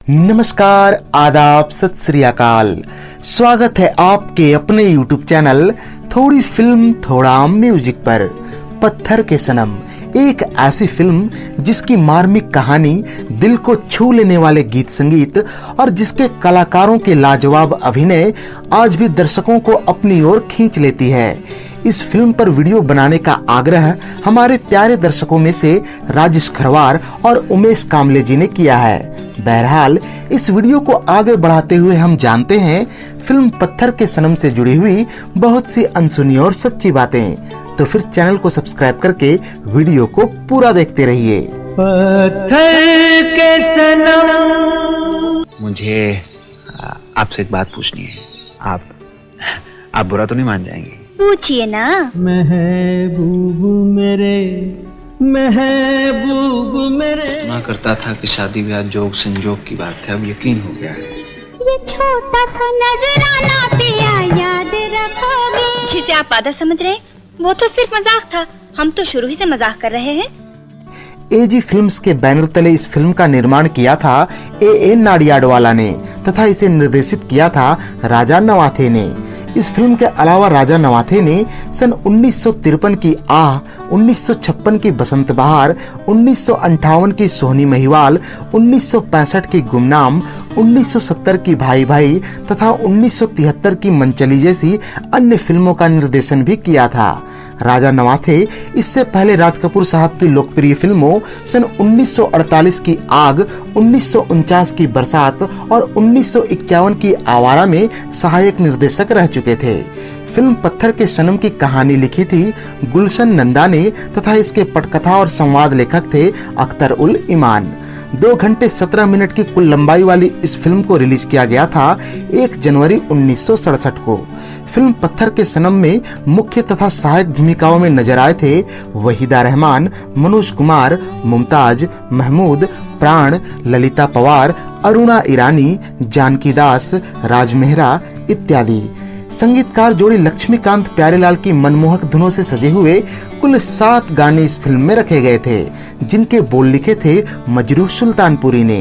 नमस्कार, आदाब, सत श्री अकाल। स्वागत है आपके अपने YouTube चैनल थोड़ी फिल्म थोड़ा म्यूजिक पर। पत्थर के सनम एक ऐसी फिल्म जिसकी मार्मिक कहानी, दिल को छू लेने वाले गीत संगीत और जिसके कलाकारों के लाजवाब अभिनय आज भी दर्शकों को अपनी ओर खींच लेती है। इस फिल्म पर वीडियो बनाने का आग्रह हमारे प्यारे दर्शकों में से राजेश खरवार और उमेश कामले जी ने किया है। बहरहाल इस वीडियो को आगे बढ़ाते हुए हम जानते हैं फिल्म पत्थर के सनम से जुड़ी हुई बहुत सी अनसुनी और सच्ची बातें। तो फिर चैनल को सब्सक्राइब करके वीडियो को पूरा देखते रहिए। पत्थर के सनम। मुझे आपसे एक बात पूछनी है। आप बुरा तो नहीं मान जाएंगे? पूछिए ना। महबूब मेरे मैं करता था कि शादी ब्याह जोग संजोग की बात है, अब यकीन हो गया है। ये छोटा सा नजराना पिया याद रखोगे। जिसे आप वादा समझ रहे हैं वो तो सिर्फ मजाक था। हम तो शुरू ही से मजाक कर रहे हैं। एजी फिल्म्स के बैनर तले इस फिल्म का निर्माण किया था ए नाडियाडवाला ने तथा इसे निर्देशित किया था राजा नवाथे ने। इस फिल्म के अलावा राजा नवाथे ने सन 1953 की आह, 1956 की बसंत बहार, 1958 की सोहनी महिवाल, 1965 की गुमनाम, 1970 की भाई भाई तथा 1973 की मनचली जैसी अन्य फिल्मों का निर्देशन भी किया था। राजा नवाथे इससे पहले राज कपूर साहब की लोकप्रिय फिल्मों सन 1948 की आग, 1949 की बरसात और 1951 की आवारा में सहायक निर्देशक रह चुके थे। फिल्म पत्थर के सनम की कहानी लिखी थी गुलशन नंदा ने तथा इसके पटकथा और संवाद लेखक थे अख्तर उल ईमान। 2 घंटे 17 मिनट की कुल लंबाई वाली इस फिल्म को रिलीज किया गया था 1 जनवरी 1967 को। फिल्म पत्थर के सनम में मुख्य तथा सहायक भूमिकाओं में नजर आए थे वहीदा रहमान, मनोज कुमार, मुमताज, महमूद, प्राण, ललिता पवार, अरुणा ईरानी, जानकी दास, राज मेहरा इत्यादि। संगीतकार जोड़ी लक्ष्मीकांत प्यारेलाल की मनमोहक धुनों से सजे हुए कुल 7 गाने इस फिल्म में रखे गए थे, जिनके बोल लिखे थे मजरूह सुल्तानपुरी ने।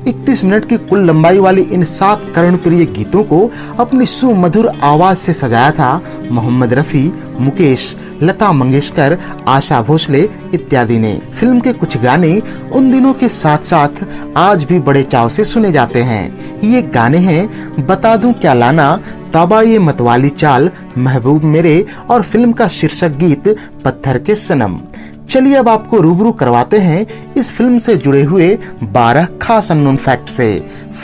31 मिनट की कुल लंबाई वाली इन 7 कर्णप्रिय गीतों को अपनी सुमधुर आवाज से सजाया था मोहम्मद रफी, मुकेश, लता मंगेशकर, आशा भोसले इत्यादि ने। फिल्म के कुछ गाने उन दिनों के साथ साथ आज भी बड़े चाव से सुने जाते हैं। ये गाने हैं बता दूं क्या लाना, तौबा ये मतवाली चाल, महबूब मेरे और फिल्म का शीर्षक गीत पत्थर के सनम। चलिए अब आपको रूबरू करवाते हैं इस फिल्म से जुड़े हुए 12 खास अननोन फैक्ट से।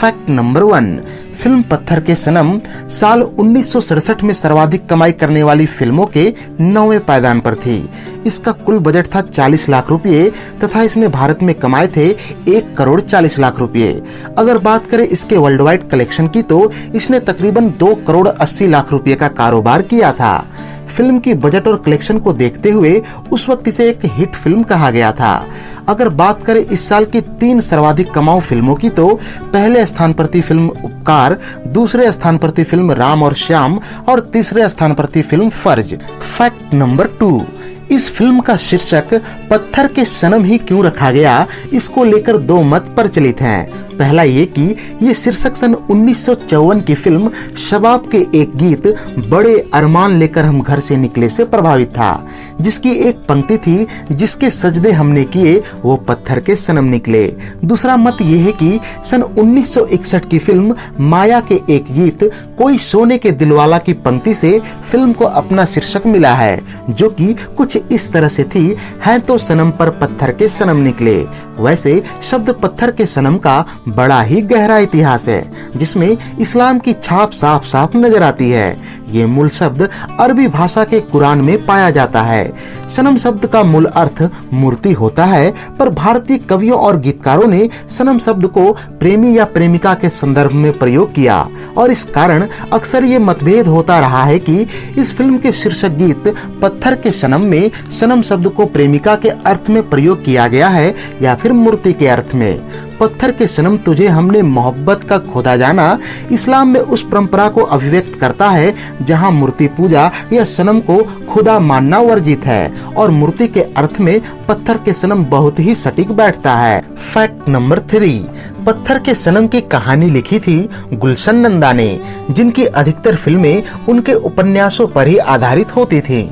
फैक्ट नंबर 1, फिल्म पत्थर के सनम साल 1967 में सर्वाधिक कमाई करने वाली फिल्मों के 9वें पायदान पर थी। इसका कुल बजट था 40 लाख रुपए तथा इसने भारत में कमाए थे 1 करोड़ 40 लाख रुपए। अगर बात करें इसके वर्ल्ड वाइड कलेक्शन की तो इसने तकरीबन 2 करोड़ 80 लाख रुपए का कारोबार किया था। फिल्म की बजट और कलेक्शन को देखते हुए उस वक्त इसे एक हिट फिल्म कहा गया था। अगर बात करें इस साल की 3 सर्वाधिक कमाऊ फिल्मों की तो पहले स्थान पर थी फिल्म उपकार, दूसरे स्थान पर थी फिल्म राम और श्याम और तीसरे स्थान पर थी फिल्म फर्ज। फैक्ट नंबर 2, इस फिल्म का शीर्षक पत्थर के सनम ही क्यों रखा गया, इसको लेकर 2 मत प्रचलित हैं। पहला ये कि ये शीर्षक सन 1954 की फिल्म शबाब के एक गीत बड़े अरमान लेकर हम घर से निकले से प्रभावित था, जिसकी एक पंक्ति थी जिसके सजदे हमने किए वो पत्थर के सनम निकले। दूसरा मत ये है कि सन 1961 की फिल्म माया के एक गीत कोई सोने के दिलवाला की पंक्ति से फिल्म को अपना शीर्षक मिला है, जो कि कुछ इस तरह से थी, है तो सनम पर पत्थर के सनम निकले। वैसे शब्द पत्थर के सनम का बड़ा ही गहरा इतिहास है, जिसमें इस्लाम की छाप साफ साफ नजर आती है। ये मूल शब्द अरबी भाषा के कुरान में पाया जाता है। सनम शब्द का मूल अर्थ मूर्ति होता है, पर भारतीय कवियों और गीतकारों ने सनम शब्द को प्रेमी या प्रेमिका के संदर्भ में प्रयोग किया और इस कारण अक्सर ये मतभेद होता रहा है कि इस फिल्म के शीर्षक गीत पत्थर के सनम में सनम शब्द को प्रेमिका के अर्थ में प्रयोग किया गया है या फिर मूर्ति के अर्थ में। पत्थर के सनम तुझे हमने मोहब्बत का खुदा जाना इस्लाम में उस परंपरा को अभिव्यक्त करता है जहां मूर्ति पूजा या सनम को खुदा मानना वर्जित है और मूर्ति के अर्थ में पत्थर के सनम बहुत ही सटीक बैठता है। फैक्ट नंबर 3, पत्थर के सनम की कहानी लिखी थी गुलशन नंदा ने, जिनकी अधिकतर फिल्में उनके उपन्यासों पर ही आधारित होती थी।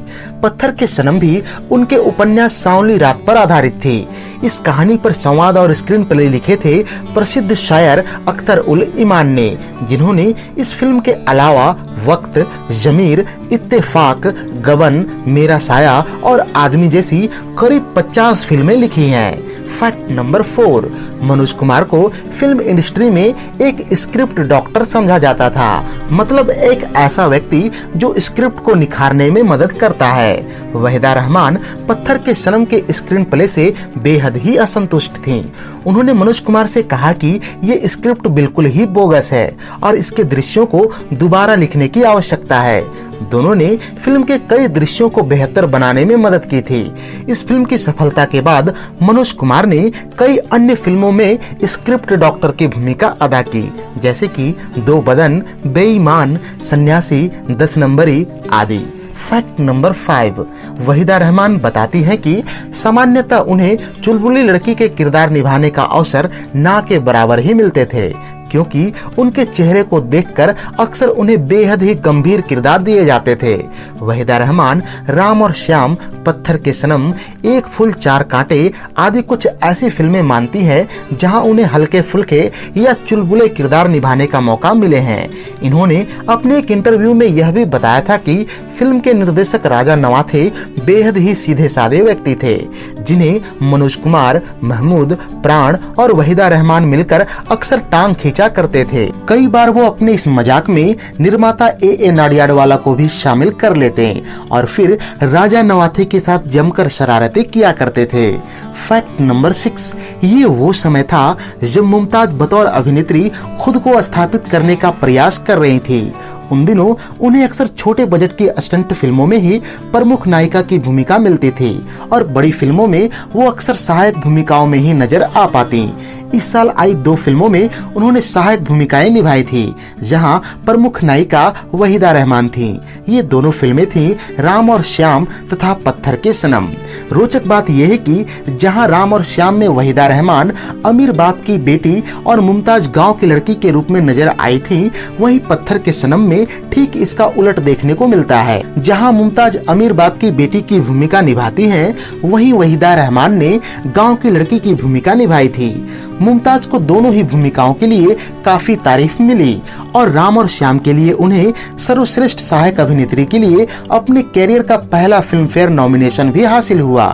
पत्थर के सनम भी उनके उपन्यास सांवली रात पर आधारित थी। इस कहानी पर संवाद और स्क्रीन प्ले लिखे थे प्रसिद्ध शायर अख्तर उल ईमान ने, जिन्होंने इस फिल्म के अलावा वक्त, जमीर, इत्तेफाक, गबन, मेरा साया और आदमी जैसी करीब 50 फिल्में लिखी हैं। फैक्ट नंबर 4, मनोज कुमार को फिल्म इंडस्ट्री में एक स्क्रिप्ट डॉक्टर समझा जाता था, मतलब एक ऐसा व्यक्ति जो स्क्रिप्ट को निखारने में मदद करता है। वहीदा रहमान पत्थर के सनम के स्क्रीन प्ले से बेहद ही असंतुष्ट थीं। उन्होंने मनोज कुमार से कहा कि ये स्क्रिप्ट बिल्कुल ही बोगस है और इसके दृश्यों को दोबारा लिखने की आवश्यकता है। दोनों ने फिल्म के कई दृश्यों को बेहतर बनाने में मदद की थी। इस फिल्म की सफलता के बाद मनोज कुमार ने कई अन्य फिल्मों में स्क्रिप्ट डॉक्टर की भूमिका अदा की, जैसे कि दो बदन, बेईमान, सन्यासी, 10 नंबरी आदि। फैक्ट नंबर 5, वहीदा रहमान बताती हैं कि सामान्यतः उन्हें चुलबुली लड़की के किरदार निभाने का अवसर ना के बराबर ही मिलते थे, क्योंकि उनके चेहरे को देखकर अक्सर उन्हें बेहद ही गंभीर किरदार दिए जाते थे। वहीदा रहमान राम और श्याम, पत्थर के सनम, एक फूल चार कांटे आदि कुछ ऐसी फिल्में मानती है जहां उन्हें हल्के फुल्के या चुलबुले किरदार निभाने का मौका मिले हैं। इन्होंने अपने एक इंटरव्यू में यह भी बताया था कि फिल्म के निर्देशक राजा नवाथे बेहद ही सीधे साधे व्यक्ति थे, जिन्हें मनोज कुमार, महमूद, प्राण और वहीदा रहमान मिलकर अक्सर टांग खींचा करते थे। कई बार वो अपने इस मजाक में निर्माता ए नाडियाडवाला को भी शामिल कर लेते और फिर राजा नवाथे के साथ जमकर शरारतें किया करते थे। फैक्ट नंबर 6, ये वो समय था जब मुमताज बतौर अभिनेत्री खुद को स्थापित करने का प्रयास कर रही थी। उन दिनों उन्हें अक्सर छोटे बजट की स्टंट फिल्मों में ही प्रमुख नायिका की भूमिका मिलती थी और बड़ी फिल्मों में वो अक्सर सहायक भूमिकाओं में ही नजर आ पाती। इस साल आई 2 फिल्मों में उन्होंने सहायक भूमिकाएं निभाई थी, जहां प्रमुख नायिका वहीदा रहमान थी। ये दोनों फिल्में थीं राम और श्याम तथा पत्थर के सनम। रोचक बात यह है कि जहां राम और श्याम में वहीदा रहमान अमीर बाप की बेटी और मुमताज गांव की लड़की के रूप में नजर आई थी, वहीं पत्थर के सनम में ठीक इसका उलट देखने को मिलता है। जहां मुमताज अमीर बाप की बेटी की भूमिका निभाती हैं, वहीं वहीदा रहमान ने गांव की लड़की की भूमिका निभाई थी। मुमताज को दोनों ही भूमिकाओं के लिए काफी तारीफ मिली और राम और श्याम के लिए उन्हें सर्वश्रेष्ठ सहायक अभिनेत्री के लिए अपने कैरियर का पहला फिल्म फेयर नॉमिनेशन भी हासिल हुआ।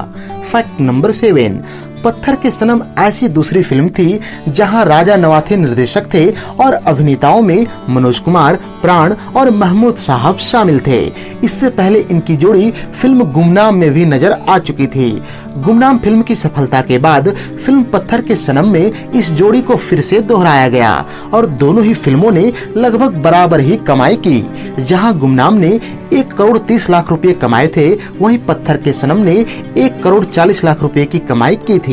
फैक्ट नंबर 7, पत्थर के सनम ऐसी दूसरी फिल्म थी जहां राजा नवाथे निर्देशक थे और अभिनेताओं में मनोज कुमार, प्राण और महमूद साहब शामिल थे। इससे पहले इनकी जोड़ी फिल्म गुमनाम में भी नजर आ चुकी थी। गुमनाम फिल्म की सफलता के बाद फिल्म पत्थर के सनम में इस जोड़ी को फिर से दोहराया गया और दोनों ही फिल्मों ने लगभग बराबर ही कमाई की। जहां गुमनाम ने 1 करोड़ 30 लाख रुपए कमाए थे, वहीं पत्थर के सनम ने 1 करोड़ 40 लाख रुपए की कमाई की थी।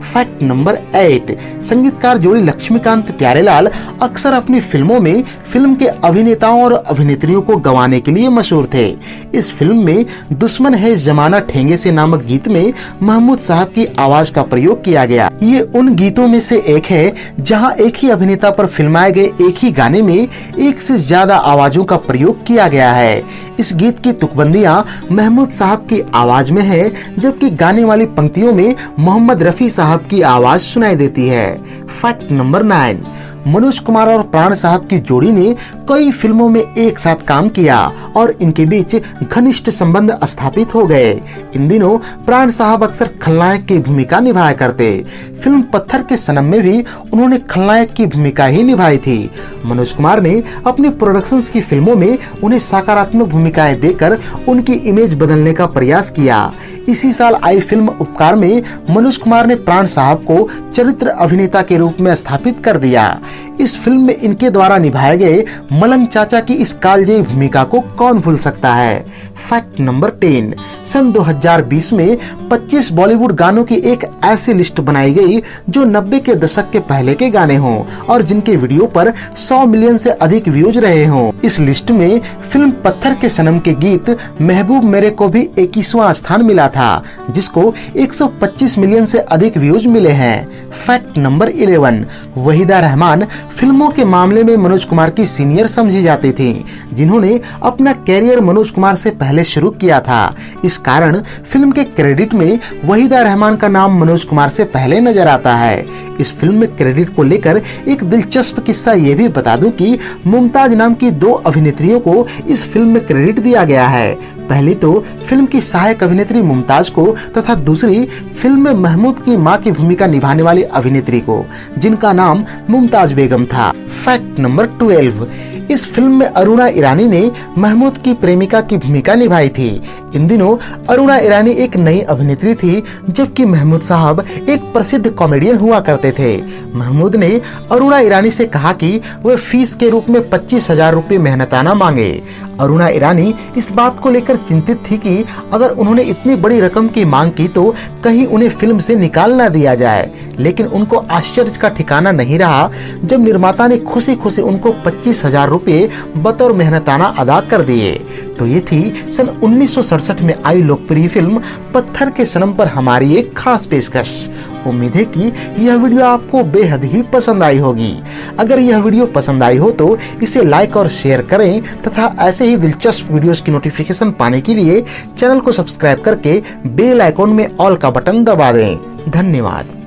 फैक्ट नंबर 8, संगीतकार जोड़ी लक्ष्मीकांत प्यारेलाल अक्सर अपनी फिल्मों में फिल्म के अभिनेताओं और अभिनेत्रियों को गवाने के लिए मशहूर थे। इस फिल्म में दुश्मन है जमाना ठेंगे से नामक गीत में महमूद साहब की आवाज का प्रयोग किया गया। ये उन गीतों में से एक है जहां एक ही अभिनेता पर फिल्माए गए एक ही गाने में एक से ज्यादा आवाजों का प्रयोग किया गया है। इस गीत की तुकबंदियां महमूद साहब की आवाज में है, जबकि गाने वाली पंक्तियों में मोहम्मद रफी साहब की आवाज सुनाई देती है। फैक्ट नंबर 9, मनोज कुमार और प्राण साहब की जोड़ी ने कई फिल्मों में एक साथ काम किया और इनके बीच घनिष्ठ संबंध स्थापित हो गए। इन दिनों प्राण साहब अक्सर खलनायक की भूमिका निभाया करते। फिल्म पत्थर के सनम में भी उन्होंने खलनायक की भूमिका ही निभाई थी। मनोज कुमार ने अपनी प्रोडक्शंस की फिल्मों में उन्हें सकारात्मक भूमिकाएं देकर उनकी इमेज बदलने का प्रयास किया। इसी साल आई फिल्म उपकार में मनोज कुमार ने प्राण साहब को चरित्र अभिनेता के रूप में स्थापित कर दिया। इस फिल्म में इनके द्वारा निभाए गए मलंग चाचा की इस कालजयी भूमिका को कौन भूल सकता है। फैक्ट नंबर 10, सन 2020 में 25 बॉलीवुड गानों की एक ऐसी लिस्ट बनाई गई जो 90 के दशक के पहले के गाने हों और जिनके वीडियो पर 100 मिलियन से अधिक व्यूज रहे हों। इस लिस्ट में फिल्म पत्थर के सनम के गीत महबूब मेरे को भी 21वां स्थान मिला था, जिसको 125 मिलियन से अधिक व्यूज मिले हैं। फैक्ट नंबर 11, वहीदा रहमान फिल्मों के मामले में मनोज कुमार की सीनियर समझी जाती थी, जिन्होंने अपना कैरियर मनोज कुमार से पहले शुरू किया था। इस कारण फिल्म के क्रेडिट में वहीदा रहमान का नाम मनोज कुमार से पहले नजर आता है। इस फिल्म में क्रेडिट को लेकर एक दिलचस्प किस्सा ये भी बता दूं कि मुमताज नाम की 2 अभिनेत्रियों को इस फिल्म में क्रेडिट दिया गया है। पहली तो फिल्म की सहायक अभिनेत्री मुमताज को तथा दूसरी फिल्म में महमूद की मां की भूमिका निभाने वाली अभिनेत्री को, जिनका नाम मुमताज बेगम था। फैक्ट नंबर 12, इस फिल्म में अरुणा ईरानी ने महमूद की प्रेमिका की भूमिका निभाई थी। इन दिनों अरुणा ईरानी एक नई अभिनेत्री थी, जबकि महमूद साहब एक प्रसिद्ध कॉमेडियन हुआ करते थे। महमूद ने अरुणा ईरानी से कहा कि वे फीस के रूप में 25,000 रूपए मेहनताना मांगे। अरुणा ईरानी इस बात को लेकर चिंतित थी कि अगर उन्होंने इतनी बड़ी रकम की मांग की तो कहीं उन्हें फिल्म से निकाल न दिया जाए, लेकिन उनको आश्चर्य का ठिकाना नहीं रहा जब निर्माता ने खुशी खुशी उनको 25,000 रूपए बतौर मेहनताना अदा कर दिए। तो ये थी सन 1967 में आई लोकप्रिय फिल्म पत्थर के सनम पर हमारी एक खास पेशकश। उम्मीद है कि यह वीडियो आपको बेहद ही पसंद आई होगी। अगर यह वीडियो पसंद आई हो तो इसे लाइक और शेयर करें तथा ऐसे ही दिलचस्प वीडियोस की नोटिफिकेशन पाने के लिए चैनल को सब्सक्राइब करके बेल आइकॉन में ऑल का बटन दबा दें। धन्यवाद।